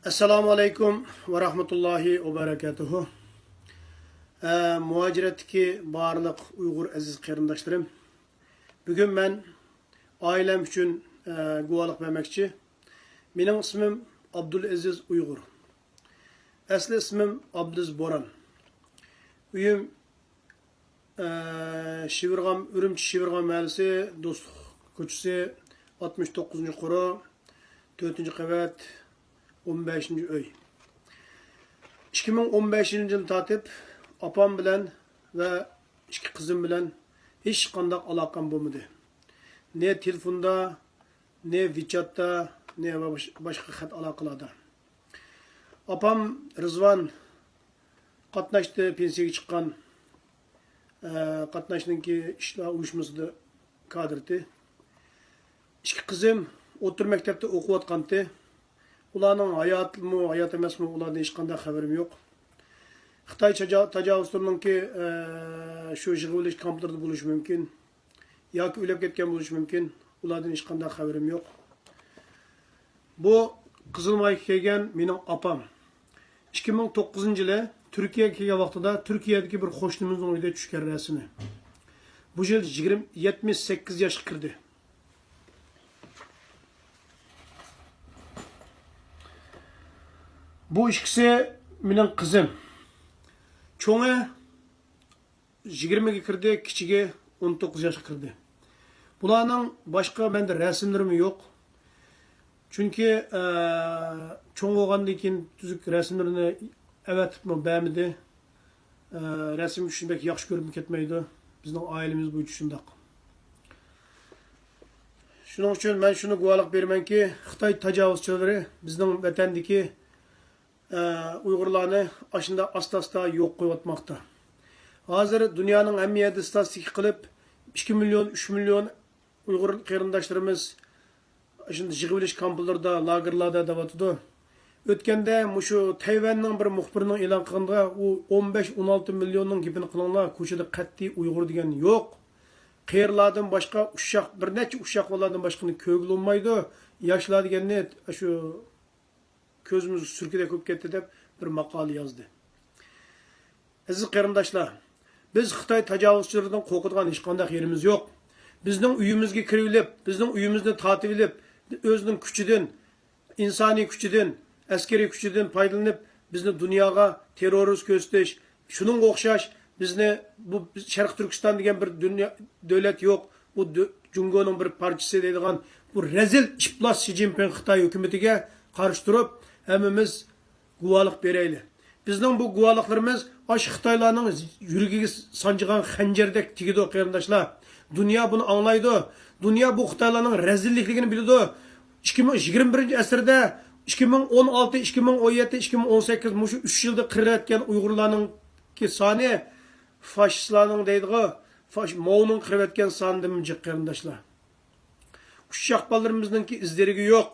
Assalomu alaykum va rahmatullohi va barakatuhu. Muhaciratdagi barliq Uyg'ur aziz qarindoshlarim. Bugun men ailem uchun guvohlik bermoqchi. Mening ismim Abdulaziz Uyg'ur. Asli ismim Abdulaziz Boran. Uyim Şivirgam, Ürümçi Şivirgam mahallesi, Dostluk ko'chasi 69-qora, 4-qavat, 15-ci öy. 2015 yılını tatip, apam bilen ve iki kızım bilen hiç kandak alakam bulmadı. Ne telefonda, ne WeChat'ta, ne başka hat alakalarda. Apam Rızvan katnaştı, pensiyaga çıkan katnaştınki işler uyuşmasıda kadırdı. İki kızım otur mektepte okuyatkandı. Ularning hayatımı, hayat emasmi, ulardan hech qanday xabarim yo'q. Xitoy tajovuzlarininki shu yig'ilish kamplarida bo'lishi mumkin yoki o'lib ketgan bo'lishi mumkin. Ulardan hech qanday xabarim yo'q. Bu Qizilmayga kelgan mening opam. 2009-yili Turkiyaga kelgan vaqtida Turkiyadagi bir qo'shnimizning uyida tushgan rasmi. Bu yil 78 yoshga kirdi. Bu ikisi mening qizim. Cho'ngi 20 ga kirdi, kichigi 19 yoshga kirdi. Bularning boshqa menda rasmlarim yo'q. Chunki cho'ng bo'lgandan keyin tuzuk rasmlarini avatibmi bermidi. Rasm shunday yaxshi ko'rib ketmaydi. Bizning oilamiz bo'yicha shundoq. Shuning uchun men shuni guvohlik beramanki, Xitoy tajovuzchilari bizning vatandagi Uyg'urlarni aşında asta-asta yo'q qo'yotmoqda. Hozir dunyoning hamma yerida statistika qilib 2 million, 3 million Uyg'ur qarindoshlarimiz shunda yig'ilish kamplarida, lagerlarda deyotdi. O'tganda mushu Tayvanning bir muxbirining e'lon qilganda u 15-16 millionning gapini qilinglar, ko'chada qat'iy Uyg'ur degan yo'q. Qayrlardan boshqa ushaq, bir necha ushaqlardan boshqani ko'gilmaydi. Yoshlar deganni shu közümüz sürküde köp ketdi deb bir maqala yazdı. Aziz qarindoshlar, biz Xitoy tajovuzchilaridan qo'rqadigan hech qanday yerimiz yo'q. Bizning uyimizga kirilib, bizning uyimizni tatib olib, o'zining kuchidan, insoniy kuchidan, askariy kuchidan foydalanib, bizni dunyoga terrorist ko'rsatish, shuning o'xshash bizni bu Sharq Turkiston degan bir dunyo davlat yo'q. Bu Jungoning bir parchasi deydigan bu rezil iflos Xi Jinping Xitoy hukumatiga qarshi turib hemimiz guvohlik berayli. Bizning bu guvohliklarimiz aş Xitoylarning yuragiga sanjigan xanjardek tegidi qarindoshlar. Dunyo buni anglaydi. Dunyo bu Xitoylarning rezillikligini biladi. 2021-asrda 2016, 2017, 2018 mushu 3 yilda qirayotgan Uyg'urlarning soni faşistlarning deydigan, Mao'ning qirayotgan sonidan jiq qarindoshlar. Uşaq ballarimizningki izlariga yo'q.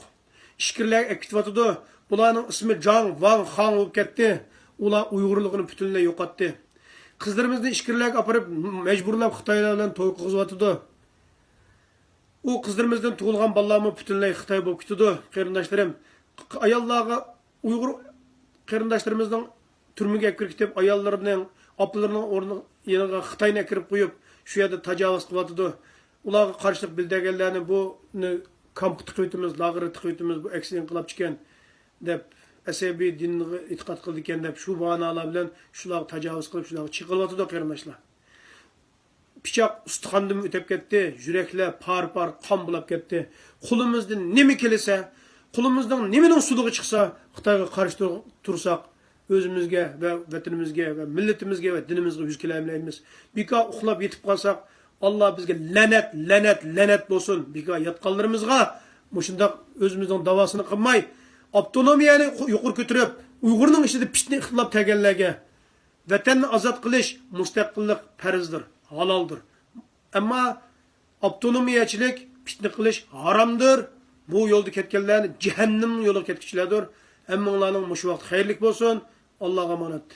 İşkirler ektivatıdı. Bularning ismi Zhang Wang Han bo'lib ketdi. Ular Uyg'urligini butunlay yo'qotdi. Qizlarimizni ishkirlarga apirib, majburlab Xitoylar bilan to'y qilg'izatdi. U qizlarimizdan tug'ilgan bolalarni butunlay Xitoy bo'lib ketdi. Qarindoshlarim, ayollarga Uyg'ur qarindoshlarimizning turmaga kirib, ayollarining, oplarining o'rniga yeniga Xitoyga kirib qo'yib, shu yerda tajovuz qilyapti. Ularga qarshilik bildirganlarni bu kamp tıkıytımız, lagırı tıkıytımız bu eksi inqilab çıkan deb asabiy dinni itiqad qildi ekan deb shu bahanalar bilan shular tajovuz qilib shular chiqilyapti qarindoshlar. Pichoq ustixondan o'tib ketdi, yuraklar par-par qon bo'lib ketdi. Qo'limizdan nima kelsa, qo'limizdan nimaning sulig'i chiqsa, Xitoyga qarshi tursak, o'zimizga va vatanimizga va millatimizga va dinimizga yuz kelamaymiz. Bika uxlab yetib qolsak, Allah bizge lanet bo'lsin. Bika yatqanlarimizga mushundaq o'zimizning davosini qilmay, avtonomiyani yuqori ko'tarib, Uyg'urning ishida fitna ixtilof taganlarga vatanni ozod qilish mustaqillik farzdir, haloldir. Ammo avtonomiyachilik, fitna qilish haromdir. Bu yo'lda ketganlarni jahannam yo'liga ketkichlardir. Hammalarning mush vaqt xayrlik bo'lsin. Allohga omonat.